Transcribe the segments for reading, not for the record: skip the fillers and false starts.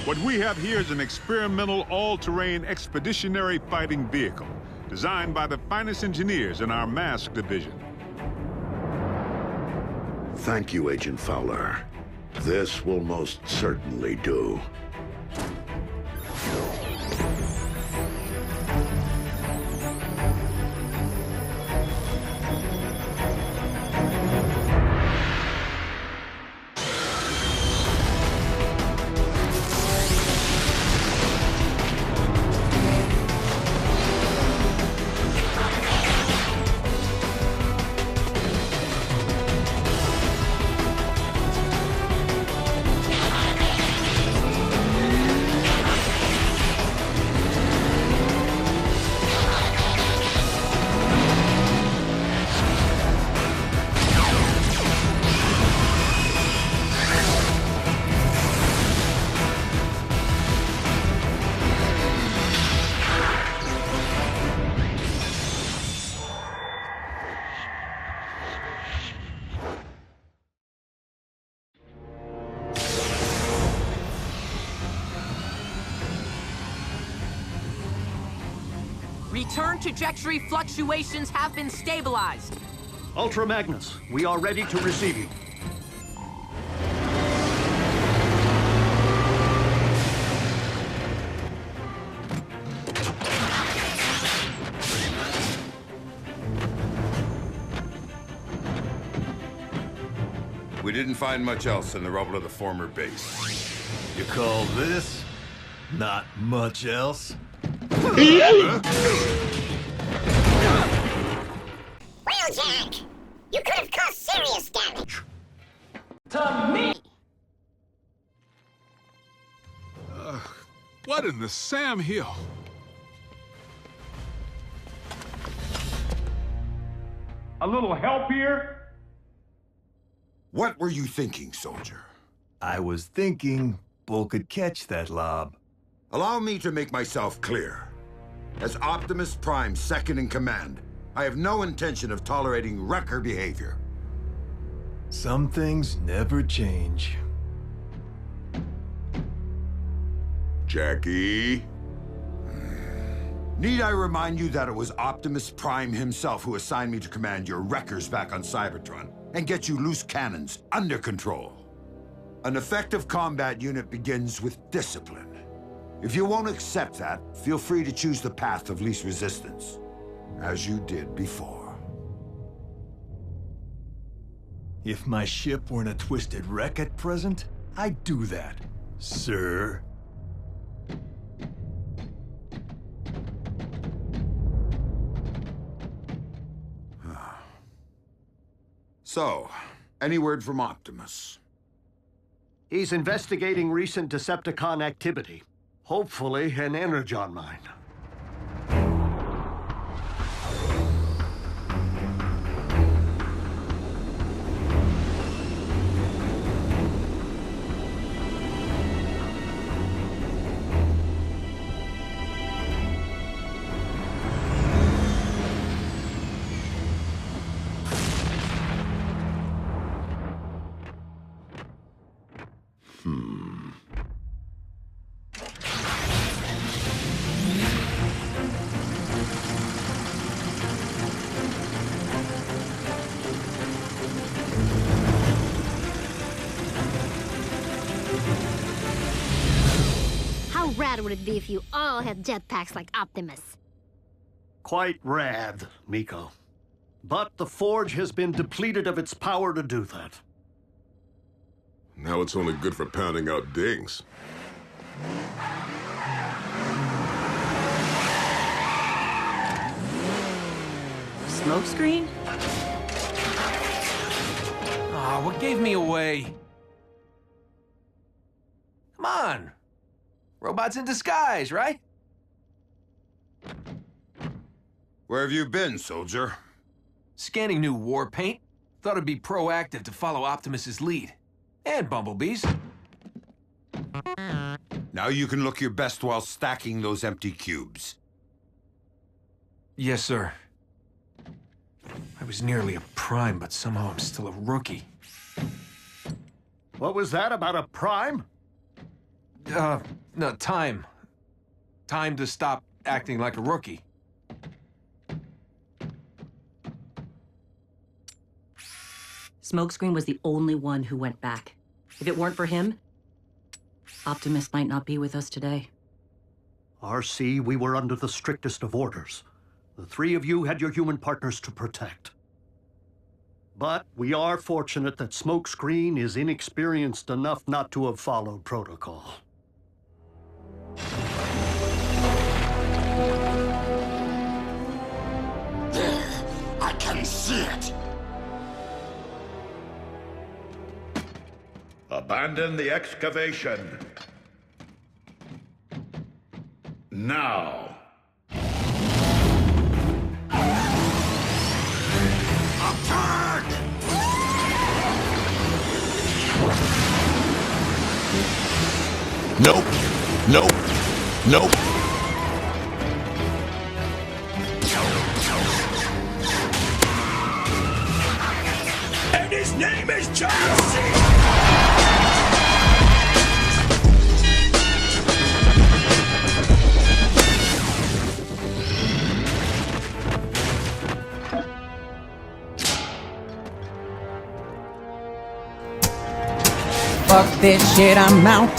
What we have here is an experimental all-terrain expeditionary fighting vehicle designed by the finest engineers in our mask division. Thank you, Agent Fowler. This will most certainly do. Return trajectory fluctuations have been stabilized. Ultra Magnus, we are ready to receive you. We didn't find much else in the rubble of the former base. You call this not much else? Well, Jack, you could have caused serious damage. To me! What in the Sam Hill? A little help here? What were you thinking, soldier? I was thinking Bull could catch that lob. Allow me to make myself clear. As Optimus Prime's second in command, I have no intention of tolerating wrecker behavior. Some things never change. Jackie? Need I remind you that it was Optimus Prime himself who assigned me to command your wreckers back on Cybertron and get you loose cannons under control? An effective combat unit begins with discipline. If you won't accept that, feel free to choose the path of least resistance, as you did before. If my ship weren't a twisted wreck at present, I'd do that, sir. So, any word from Optimus? He's investigating recent Decepticon activity. Hopefully, an Energon mine. How rad would it be if you all had jetpacks like Optimus? Quite rad, Miko. But the Forge has been depleted of its power to do that. Now it's only good for pounding out dings. Smokescreen? Aw, what gave me away? Come on. Robots in disguise, right? Where have you been, soldier? Scanning new war paint. Thought it'd be proactive to follow Optimus's lead. And Bumblebee's. Now you can look your best while stacking those empty cubes. Yes, sir. I was nearly a prime, but somehow I'm still a rookie. What was that about a prime? No, time. Time to stop acting like a rookie. Smokescreen was the only one who went back. If it weren't for him, Optimus might not be with us today. RC, we were under the strictest of orders. The three of you had your human partners to protect. But we are fortunate that Smokescreen is inexperienced enough not to have followed protocol. There, I can see it. Abandon the excavation. Now. Attack! Nope. Nope. Nope. And his name is Chelsea! Fuck this shit, I'm out.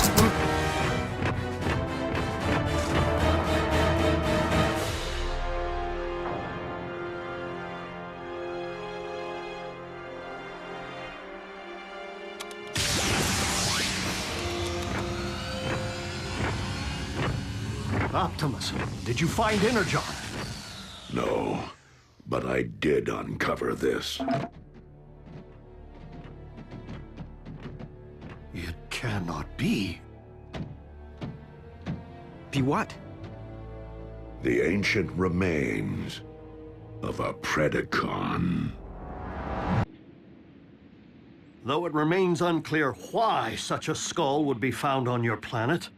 Optimus, did you find Energon? No, but I did uncover this. It cannot be. Be what? The ancient remains of a predacon. Though it remains unclear why such a skull would be found on your planet,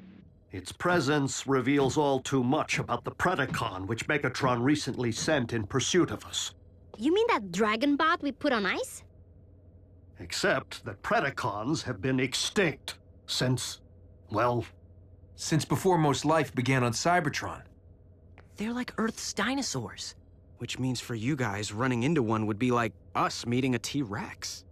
its presence reveals all too much about the predacon which Megatron recently sent in pursuit of us. You mean that dragon bot we put on ice? Except that predacons have been extinct since, well... Since before most life began on Cybertron. They're like Earth's dinosaurs. Which means for you guys, running into one would be like us meeting a T-Rex.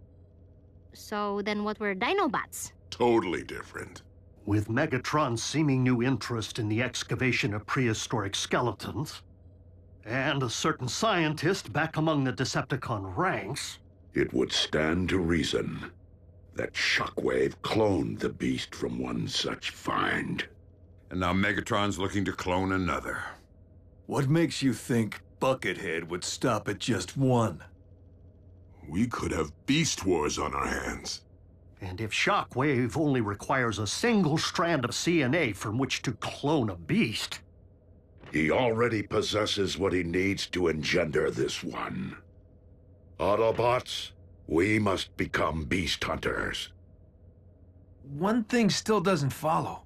So then what were Dinobots? Totally different. With Megatron's seeming new interest in the excavation of prehistoric skeletons, and a certain scientist back among the Decepticon ranks, It would stand to reason that Shockwave cloned the beast from one such find. And now Megatron's looking to clone another. What makes you think Buckethead would stop at just one? We could have Beast Wars on our hands. and if Shockwave only requires a single strand of CNA from which to clone a beast... He already possesses what he needs to engender this one. Autobots, we must become beast hunters. One thing still doesn't follow.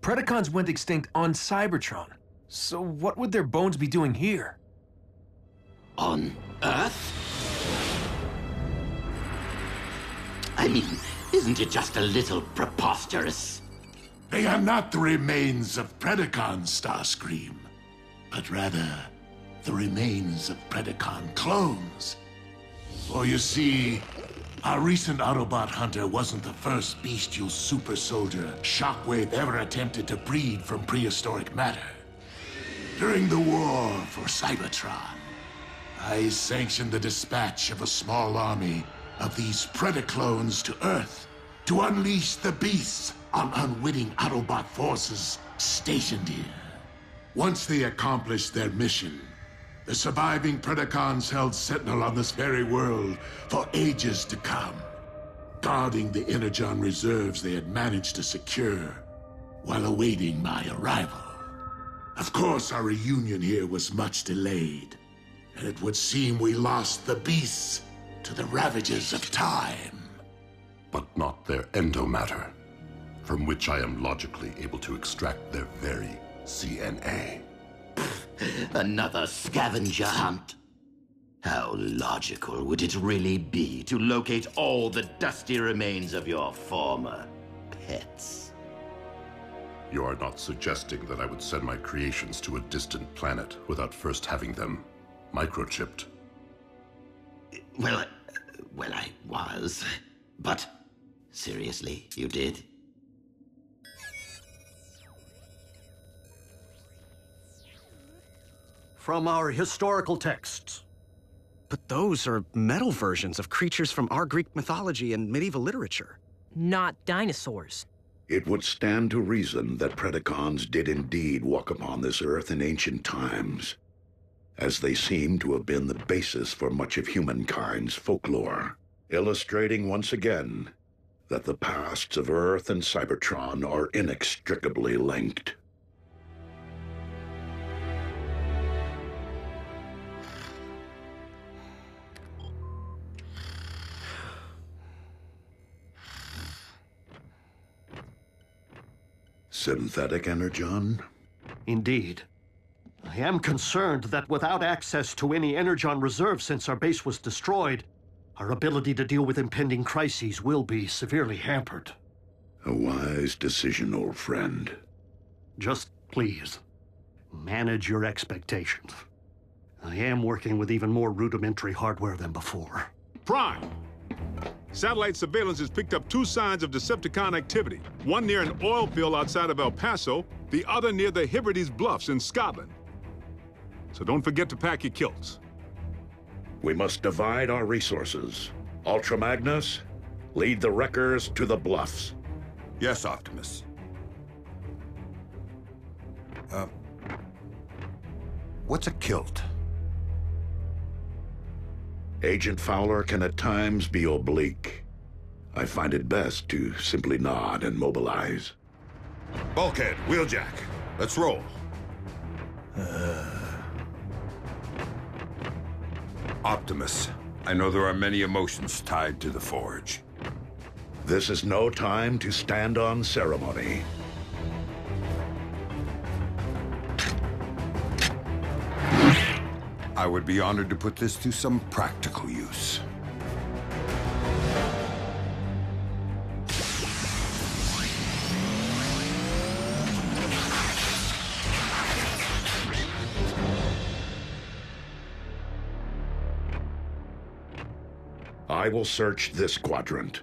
Predacons went extinct on Cybertron. So what would their bones be doing here? On Earth? I mean, isn't it just a little preposterous? They are not the remains of Predacon, Starscream, but rather the remains of Predacon clones. For you see, our recent Autobot hunter wasn't the first bestial super soldier Shockwave ever attempted to breed from prehistoric matter. During the war for Cybertron, I sanctioned the dispatch of a small army of these Predaclones to Earth to unleash the beasts on unwitting Autobot forces stationed here. Once they accomplished their mission, the surviving Predacons held sentinel on this very world for ages to come, guarding the energon reserves they had managed to secure while awaiting my arrival. Of course, our reunion here was much delayed, and it would seem we lost the beasts to the ravages of time. But not their endomatter, from which I am logically able to extract their very CNA. Another scavenger hunt? How logical would it really be to locate all the dusty remains of your former pets? You are not suggesting that I would send my creations to a distant planet without first having them microchipped? Well, I was. But seriously, you did? From our historical texts. But those are metal versions of creatures from our Greek mythology and medieval literature. Not dinosaurs. It would stand to reason that predacons did indeed walk upon this earth in ancient times, as they seem to have been the basis for much of humankind's folklore, illustrating once again that the pasts of Earth and Cybertron are inextricably linked. Synthetic energon? Indeed. I am concerned that without access to any energon reserve since our base was destroyed, our ability to deal with impending crises will be severely hampered. A wise decision, old friend. Just please, manage your expectations. I am working with even more rudimentary hardware than before. Prime! Satellite surveillance has picked up 2 signs of Decepticon activity. One near an oil field outside of El Paso, the other near the Hebrides Bluffs in Scotland. So don't forget to pack your kilts. We must divide our resources. Ultra Magnus, lead the wreckers to the bluffs. Yes, Optimus. What's a kilt? Agent Fowler can at times be oblique. I find it best to simply nod and mobilize. Bulkhead, Wheeljack, let's roll. Optimus, I know there are many emotions tied to the Forge. This is no time to stand on ceremony. I would be honored to put this to some practical use. I will search this quadrant.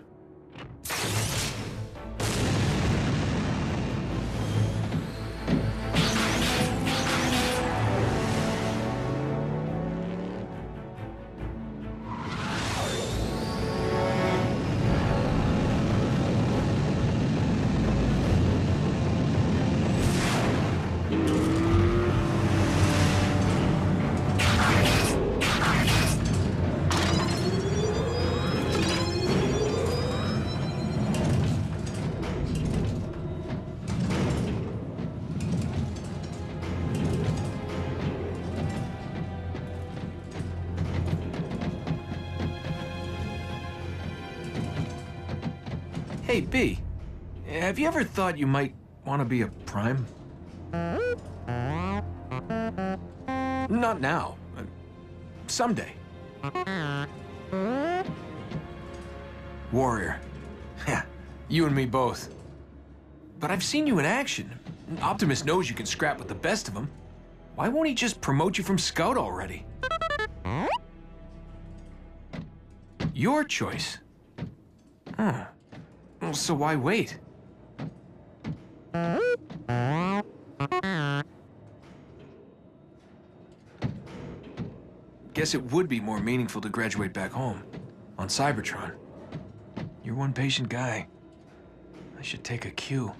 Hey, B, have you ever thought you might want to be a Prime? Not now. Someday. Warrior. Yeah, you and me both. But I've seen you in action. Optimus knows you can scrap with the best of them. Why won't he just promote you from Scout already? Your choice. Huh. Well, so why wait? Guess it would be more meaningful to graduate back home, on Cybertron. You're one patient guy. I should take a cue.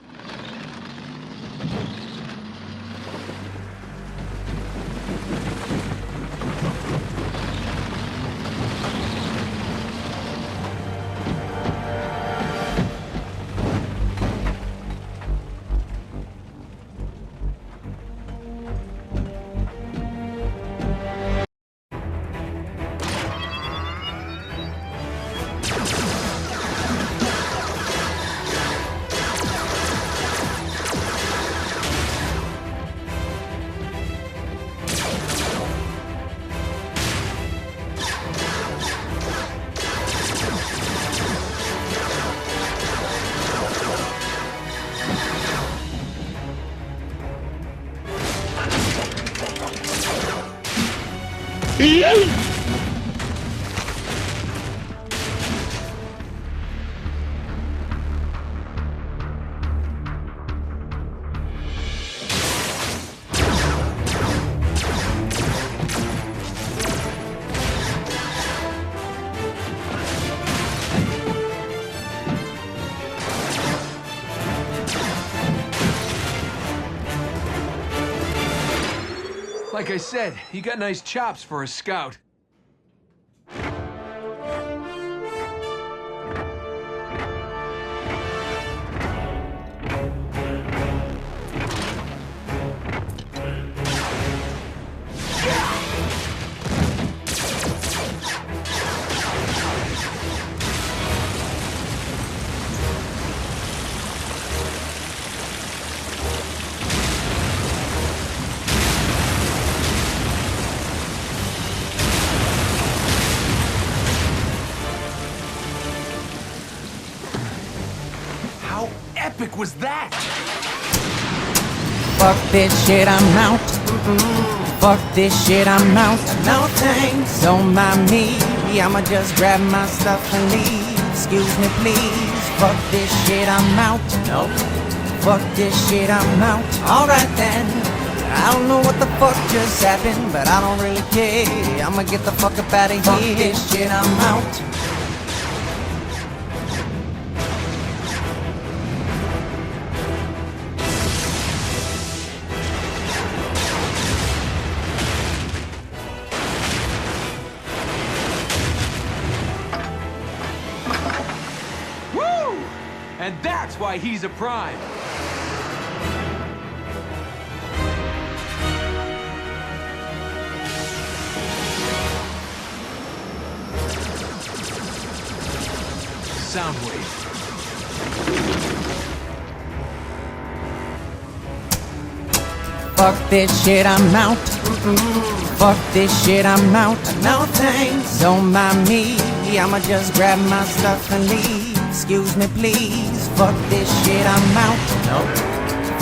Like I said, you got nice chops for a scout. How epic was that? Fuck this shit, I'm out. Fuck this shit, I'm out. No thanks. Don't mind me, I'ma just grab my stuff and leave. Excuse me, please. Fuck this shit, I'm out. Nope. Fuck this shit, I'm out. Alright then. I don't know what the fuck just happened, but I don't really care. I'ma get the fuck up out of here. Fuck this shit, I'm out. And that's why he's a prime. Soundwave. Fuck this shit, I'm out. Fuck this shit, I'm out. No thanks. Don't mind me, I'ma just grab my stuff and leave. Excuse me, please. Fuck this shit, I'm out. Nope.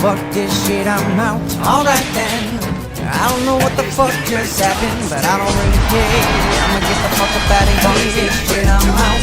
Fuck this shit, I'm out. Alright then. I don't know what the fuck just happened, but I don't really care. I'ma get the fuck up out of here. Fuck this shit, I'm out.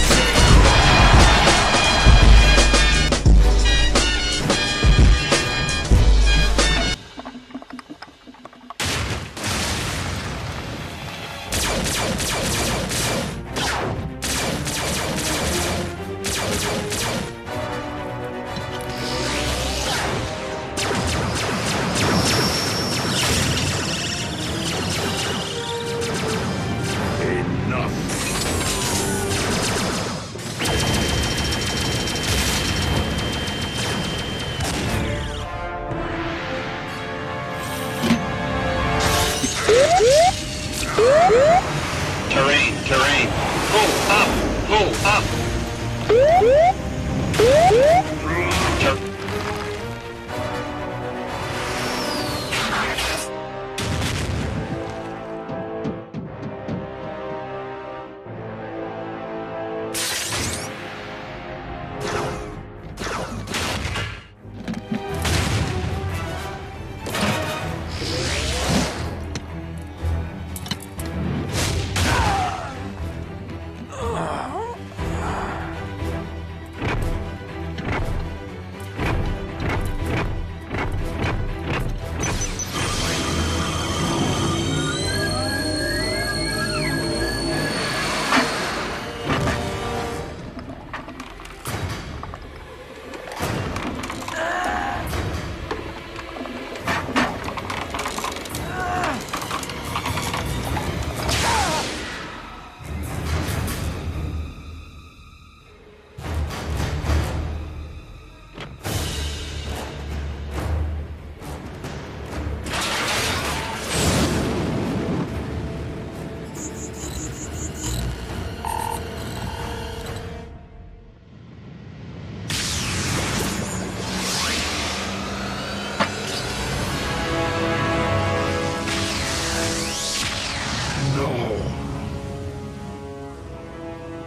Terrain. Pull up.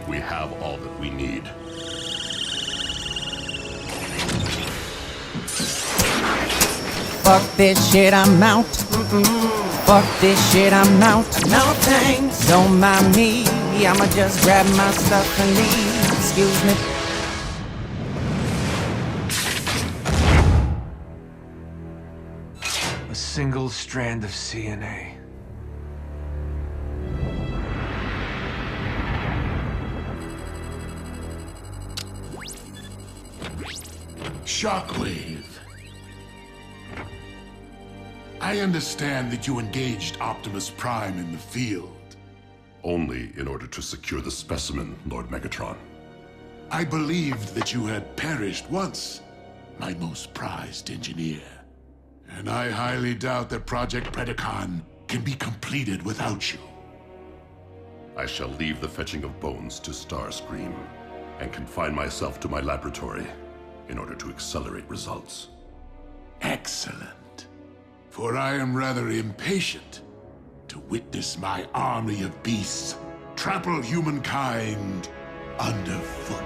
We have all that we need. Fuck this shit, I'm out. Fuck this shit, I'm out. No thanks. Don't mind me. I'ma just grab my stuff and leave. Excuse me. A single strand of CNA. Shockwave. I understand that you engaged Optimus Prime in the field. Only in order to secure the specimen, Lord Megatron. I believed that you had perished once, my most prized engineer. And I highly doubt that Project Predacon can be completed without you. I shall leave the fetching of bones to Starscream and confine myself to my laboratory in order to accelerate results. Excellent. For I am rather impatient to witness my army of beasts trample humankind underfoot.